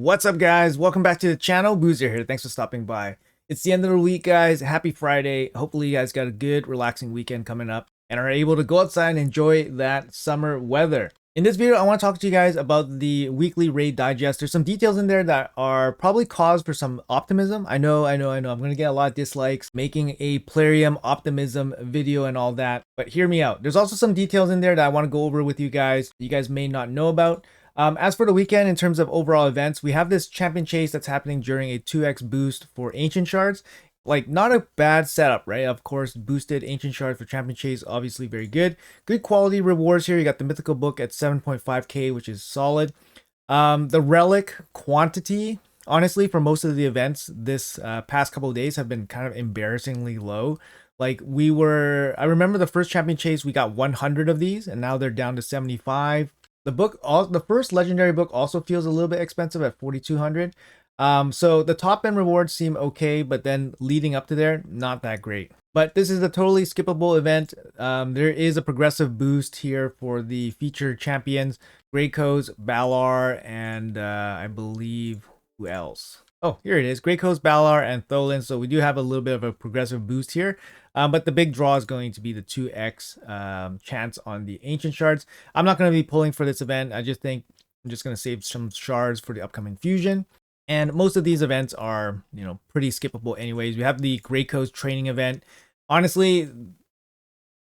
What's up, guys? Welcome back to the channel. Boozer here. Thanks for stopping by. It's the end of the week, guys. Happy Friday. Hopefully you guys got a good relaxing weekend coming up and are able to go outside and enjoy that summer weather. In this video, I want to talk to you guys about the weekly raid digest. There's some details in there that are probably cause for some optimism. I know. I'm going to get a lot of dislikes making a Plarium optimism video and all that, but hear me out. There's also some details in there that I want to go over with you guys may not know about. As for the weekend, in terms of overall events, we have this champion chase that's happening during a 2x boost for ancient shards. Like, not a bad setup, right? Of course, boosted ancient shards for champion chase, obviously very good. Good quality rewards here. You got the mythical book at 7.5k, which is solid. The relic quantity, honestly, for most of the events this past couple of days have been kind of embarrassingly low. Like, I remember the first champion chase, we got 100 of these, and now they're down to 75. The first legendary book also feels a little bit expensive at 4,200. So the top end rewards seem okay, but then leading up to there, not that great. But this is a totally skippable event. There is a progressive boost here for the featured champions, Greycoats, Balar, and I believe who else? Oh, here it is. Greycoats, Balar, and Tholin. So we do have a little bit of a progressive boost here. But the big draw is going to be the 2x chance on the ancient shards. I'm not going to be pulling for this event. I just think I'm just going to save some shards for the upcoming fusion. And most of these events are, pretty skippable anyways. We have the Greycoats training event. Honestly,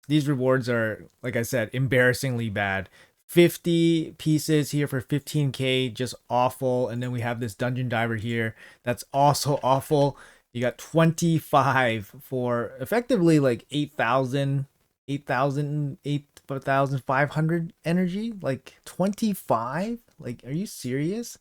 these rewards are, like I said, embarrassingly bad. 50 pieces here for 15k, just awful. And then we have this dungeon diver here that's also awful. You got 25 for effectively like 8,500 energy. Like 25? Like, are you serious?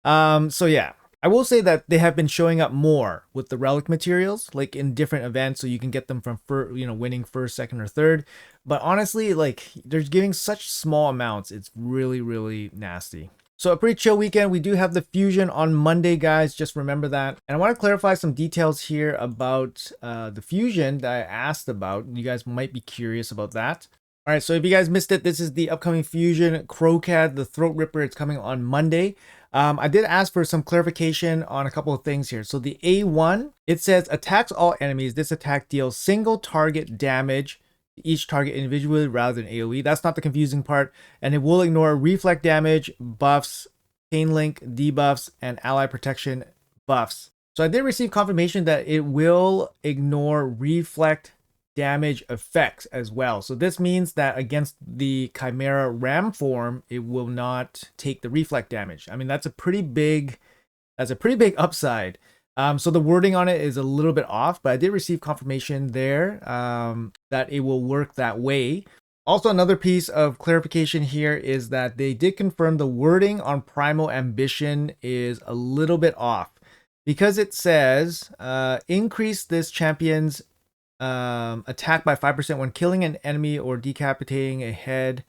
So yeah, I will say that they have been showing up more with the relic materials, like in different events, so you can get them from winning first, second, or third. But honestly, like, they're giving such small amounts. It's really, really nasty. So a pretty chill weekend. We do have the fusion on Monday, guys. Just remember that. And I want to clarify some details here about the fusion that I asked about. You guys might be curious about that. All right, so if you guys missed it, this is the upcoming fusion Crowcat, the Throat Ripper. It's coming on Monday. I did ask for some clarification on a couple of things here. So the A1, it says attacks all enemies. This attack deals single target damage to each target individually rather than AoE. That's not the confusing part. And it will ignore reflect damage, buffs, chain link debuffs, and ally protection buffs. So I did receive confirmation that it will ignore reflect damage effects as well. So this means that against the Chimera Ram form, it will not take the reflect damage. I mean, that's a pretty big upside. So the wording on it is a little bit off, but I did receive confirmation there that it will work that way. Also, another piece of clarification here is that they did confirm the wording on Primal Ambition is a little bit off, because it says increase this champion's attack by 5% when killing an enemy or decapitating a head.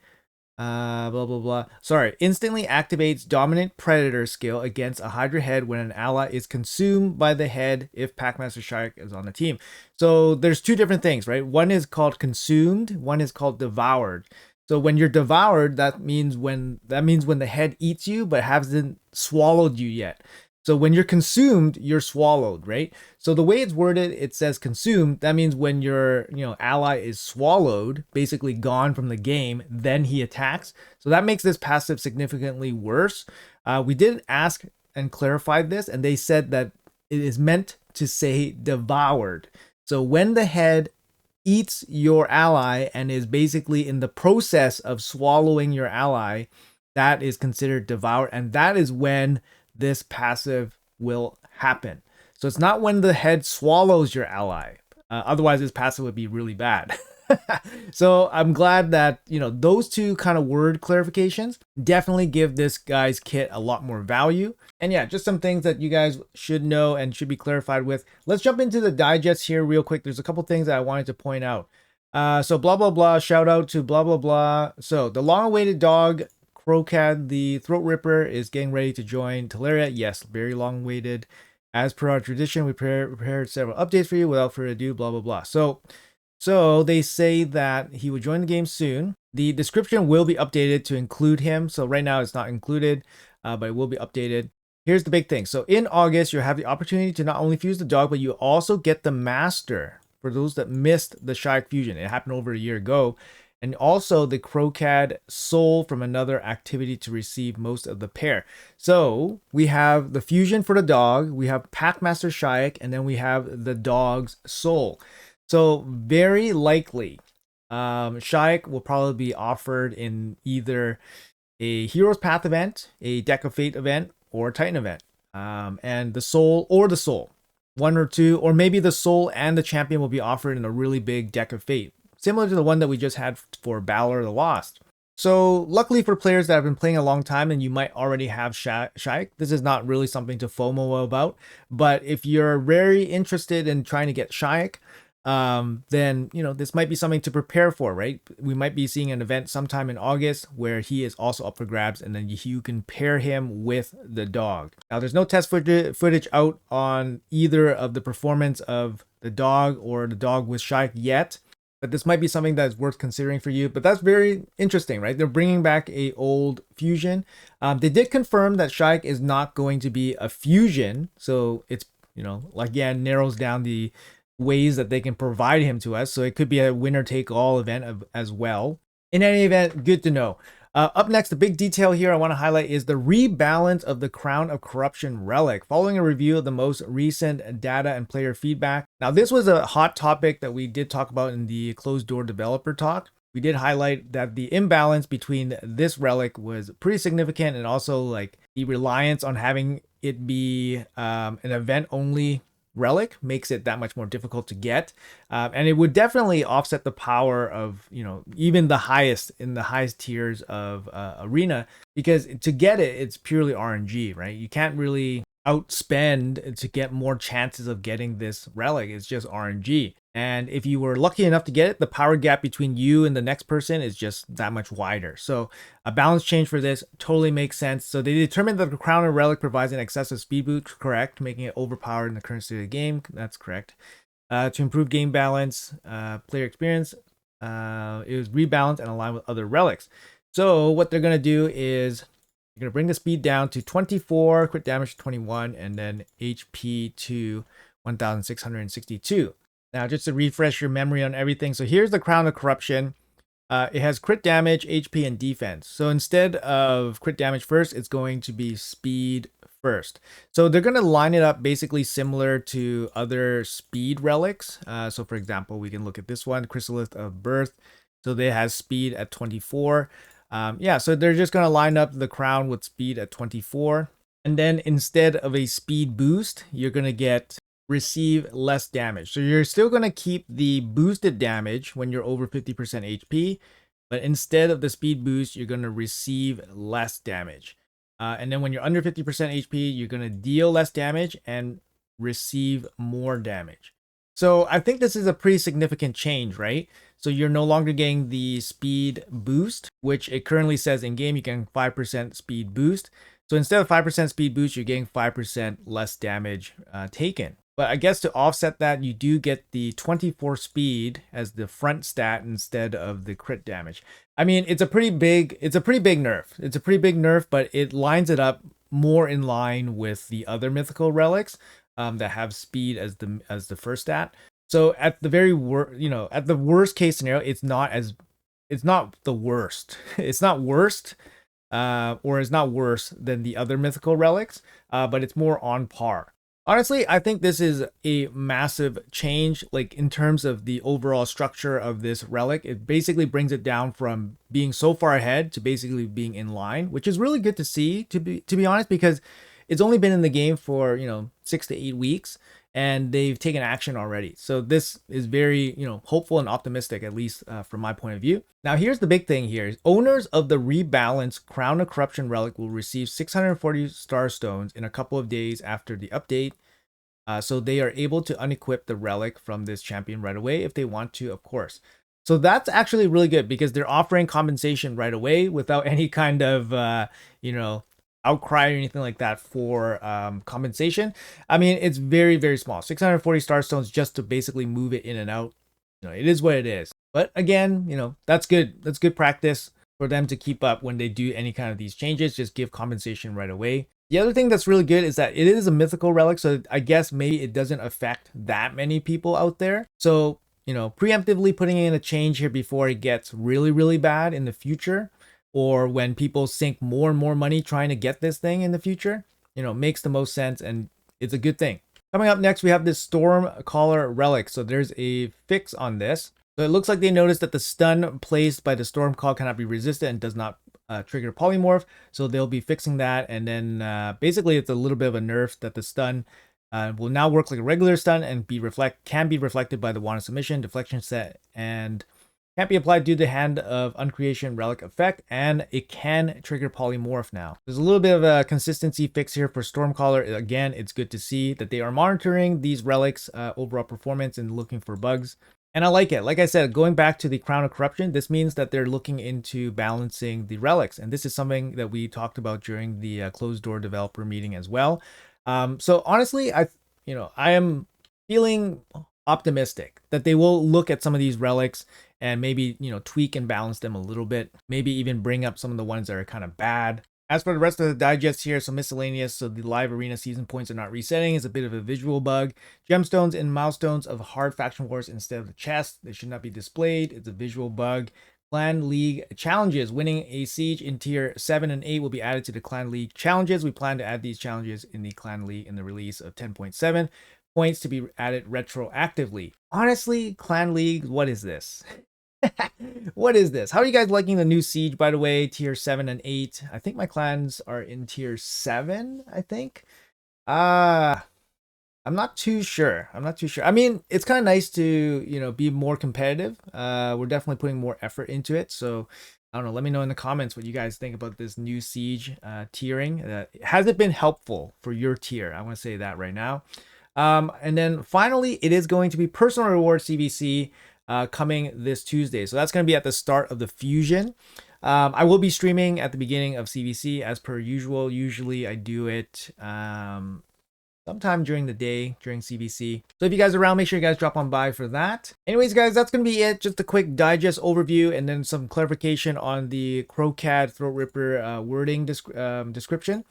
Blah blah blah. Sorry, instantly activates dominant predator skill against a Hydra head when an ally is consumed by the head if Packmaster Shark is on the team. So there's two different things, right? One is called consumed, one is called devoured. So when you're devoured, that means when the head eats you but hasn't swallowed you yet. So when you're consumed, you're swallowed, right? So the way it's worded, it says consumed. That means when your ally is swallowed, basically gone from the game, then he attacks. So that makes this passive significantly worse. We did ask and clarify this, and they said that it is meant to say devoured. So when the head eats your ally and is basically in the process of swallowing your ally, that is considered devoured, and that is when this passive will happen. So it's not when the head swallows your ally. Otherwise, this passive would be really bad. So I'm glad that, those two kind of word clarifications definitely give this guy's kit a lot more value. And yeah, just some things that you guys should know and should be clarified with. Let's jump into the digest here real quick. There's a couple things that I wanted to point out. So blah, blah, blah, shout out to blah, blah, blah. So the long-awaited dog, Crowcat, the Throat Ripper, is getting ready to join Teleria. Yes, very long waited. As per our tradition, we prepared several updates for you. Without further ado, blah, blah, blah. So they say that he will join the game soon. The description will be updated to include him. So right now it's not included, but it will be updated. here's the big thing. So in August, you have the opportunity to not only fuse the dog, but you also get the master for those that missed the Shayak fusion. It happened over a year ago. And also the Crocad soul from another activity to receive most of the pair. So we have the fusion for the dog, we have Packmaster Shayak, and then we have the dog's soul. So very likely, Shayak will probably be offered in either a Hero's Path event, a Deck of Fate event, or a Titan event. And the soul or the soul, one or two, or maybe the soul and the champion will be offered in a really big Deck of Fate, similar to the one that we just had for Valor the Lost. So luckily for players that have been playing a long time and you might already have Shayak, this is not really something to FOMO about. But if you're very interested in trying to get Shayak, then this might be something to prepare for, right? We might be seeing an event sometime in August where he is also up for grabs, and then you can pair him with the dog. Now, there's no test footage out on either of the performance of the dog or the dog with Shayak yet, but this might be something that's worth considering for you. But that's very interesting, right? They're bringing back a old fusion. They did confirm that Shayak is not going to be a fusion, so it's again narrows down the ways that they can provide him to us. So it could be a winner take all event as well. In any event, good to know. Up next, the big detail here I want to highlight is the rebalance of the Crown of Corruption Relic, following a review of the most recent data and player feedback. Now, this was a hot topic that we did talk about in the closed door developer talk. We did highlight that the imbalance between this relic was pretty significant, and also like the reliance on having it be an event only relic makes it that much more difficult to get, and it would definitely offset the power of even the highest tiers of arena, because to get it, it's purely RNG, right? You can't really outspend to get more chances of getting this relic. It's just RNG. And if you were lucky enough to get it, the power gap between you and the next person is just that much wider. So a balance change for this totally makes sense. So they determined that the Crown of Relic provides an excessive speed boost, correct, making it overpowered in the current state of the game. That's correct. To improve game balance, player experience, it was rebalanced and aligned with other relics. So what they're going to do is you're going to bring the speed down to 24, crit damage to 21, and then HP to 1,662. Now, just to refresh your memory on everything. So here's the Crown of Corruption. It has crit damage, HP, and defense. So instead of crit damage first, it's going to be speed first. So they're going to line it up basically similar to other speed relics. So for example, we can look at this one, Chrysalis of Birth. So they have speed at 24. So they're just going to line up the crown with speed at 24. And then instead of a speed boost, you're going to receive less damage. So you're still going to keep the boosted damage when you're over 50% HP, but instead of the speed boost, you're going to receive less damage. And then when you're under 50% HP, you're going to deal less damage and receive more damage. So I think this is a pretty significant change, right? So you're no longer getting the speed boost, which it currently says in game you can 5% speed boost. So instead of 5% speed boost, you're getting 5% less damage taken. But I guess to offset that, you do get the 24 speed as the front stat instead of the crit damage. I mean, it's a pretty big nerf. It's a pretty big nerf, but it lines it up more in line with the other mythical relics that have speed as the first stat. So at the very at the worst case scenario, it's not the worst. It's not worst. Or is not worse than the other mythical relics, but it's more on par. Honestly, I think this is a massive change, like in terms of the overall structure of this relic. It basically brings it down from being so far ahead to basically being in line, which is really good to see, to be honest, because it's only been in the game for 6 to 8 weeks, and they've taken action already. So this is very, hopeful and optimistic, at least from my point of view. Now, here's the big thing here. Owners of the rebalanced Crown of Corruption Relic will receive 640 Star Stones in a couple of days after the update. So they are able to unequip the relic from this champion right away if they want to, of course. So that's actually really good because they're offering compensation right away without any kind of, outcry or anything like that for compensation. I mean, it's very, very small. 640 Star Stones just to basically move it in and out. It is what it is. But again, that's good. That's good practice for them to keep up when they do any kind of these changes. Just give compensation right away. The other thing that's really good is that it is a mythical relic, so I guess maybe it doesn't affect that many people out there. So, you know, preemptively putting in a change here before it gets really, really bad in the future, or when people sink more and more money trying to get this thing in the future, you know, makes the most sense, and it's a good thing. Coming up next, we have this Stormcaller Relic. So there's a fix on this. So it looks like they noticed that the stun placed by the Stormcall cannot be resisted and does not trigger polymorph. So they'll be fixing that. And then basically it's a little bit of a nerf that the stun will now work like a regular stun and can be reflected by the wand of submission, deflection set, and can't be applied due to the Hand of Uncreation Relic effect, and it can trigger polymorph now. There's a little bit of a consistency fix here for Stormcaller. Again, it's good to see that they are monitoring these relics' overall performance and looking for bugs. And I like it. Like I said, going back to the Crown of Corruption, this means that they're looking into balancing the relics. And this is something that we talked about during the closed door developer meeting as well. So honestly, I am feeling optimistic that they will look at some of these relics and maybe, you know, tweak and balance them a little bit. Maybe even bring up some of the ones that are kind of bad. As for the rest of the digest here, so Miscellaneous, so the live arena season points are not resetting, is a bit of a visual bug. Gemstones and milestones of hard faction wars instead of the chest, they should not be displayed. It's a visual bug. Clan League challenges. Winning a siege in tier 7 and 8 will be added to the Clan League challenges. We plan to add these challenges in the Clan League in the release of 10.7. Points to be added retroactively. Honestly, Clan League, what is this? What is this? How are you guys liking the new siege, by the way? Tier 7 and 8. I think my clans are in tier 7, I think. I'm not too sure. I mean, it's kind of nice to, you know, be more competitive. We're definitely putting more effort into it. So, I don't know. Let me know in the comments what you guys think about this new siege tiering. Has it been helpful for your tier? I want to say that right now. And then finally, it is going to be personal reward CVC coming this Tuesday. So that's going to be at the start of the fusion. I will be streaming at the beginning of CVC as per usual. Usually I do it sometime during the day during CVC. So if you guys are around, make sure you guys drop on by for that. Anyways, guys, that's going to be it. Just a quick digest overview and then some clarification on the Crowcat Throat Ripper wording description.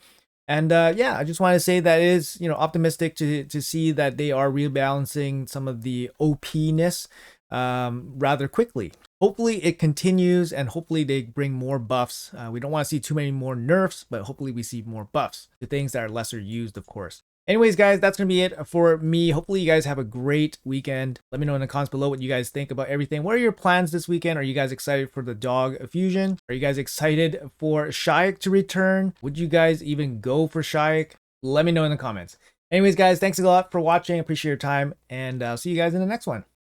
And yeah, I just want to say that it is, you know, optimistic to see that they are rebalancing some of the OP-ness rather quickly. Hopefully it continues and hopefully they bring more buffs. We don't want to see too many more nerfs, but hopefully we see more buffs to things that are lesser used, of course. Anyways, guys, that's going to be it for me. Hopefully you guys have a great weekend. Let me know in the comments below what you guys think about everything. What are your plans this weekend? Are you guys excited for the dog fusion? Are you guys excited for Shayak to return? Would you guys even go for Shayak? Let me know in the comments. Anyways, guys, thanks a lot for watching. Appreciate your time, and I'll see you guys in the next one.